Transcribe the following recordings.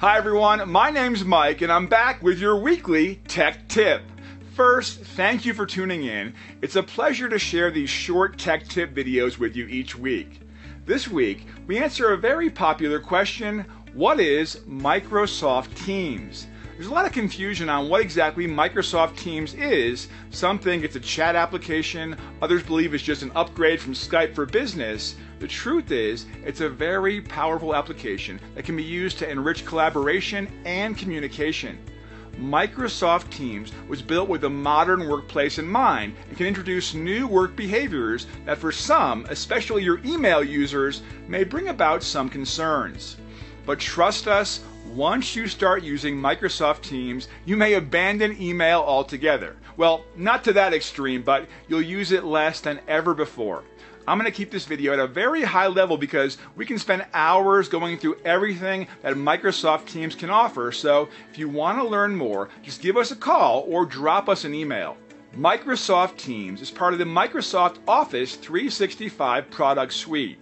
Hi everyone, my name's Mike and I'm back with your weekly tech tip. First, thank you for tuning in. It's a pleasure to share these short tech tip videos with you each week. This week, we answer a very popular question: what is Microsoft Teams? There's a lot of confusion on what exactly Microsoft Teams is. Some think it's a chat application, others believe it's just an upgrade from Skype for Business. The truth is, it's a very powerful application that can be used to enrich collaboration and communication. Microsoft Teams was built with the modern workplace in mind and can introduce new work behaviors that for some, especially your email users, may bring about some concerns. But trust us, once you start using Microsoft Teams, you may abandon email altogether. Well, not to that extreme, but you'll use it less than ever before. I'm going to keep this video at a very high level because we can spend hours going through everything that Microsoft Teams can offer, so if you want to learn more, just give us a call or drop us an email. Microsoft Teams is part of the Microsoft Office 365 product suite.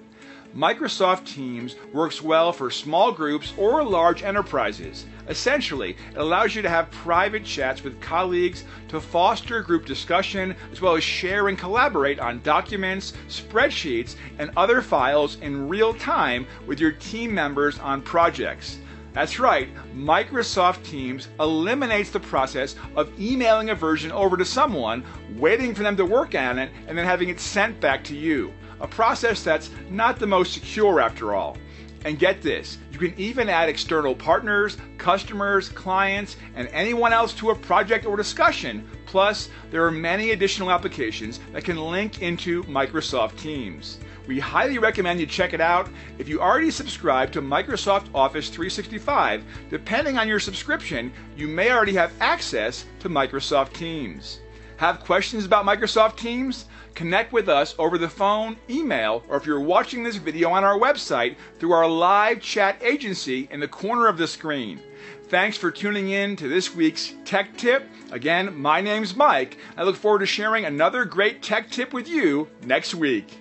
Microsoft Teams works well for small groups or large enterprises. Essentially, it allows you to have private chats with colleagues to foster group discussion, as well as share and collaborate on documents, spreadsheets, and other files in real time with your team members on projects. That's right, Microsoft Teams eliminates the process of emailing a version over to someone, waiting for them to work on it, and then having it sent back to you. A process that's not the most secure after all. And get this, you can even add external partners, customers, clients, and anyone else to a project or discussion. Plus, there are many additional applications that can link into Microsoft Teams. We highly recommend you check it out. If you already subscribe to Microsoft Office 365, depending on your subscription, you may already have access to Microsoft Teams. Have questions about Microsoft Teams? Connect with us over the phone, email, or if you're watching this video on our website through our live chat agency in the corner of the screen. Thanks for tuning in to this week's Tech Tip. Again, my name's Mike. I look forward to sharing another great tech tip with you next week.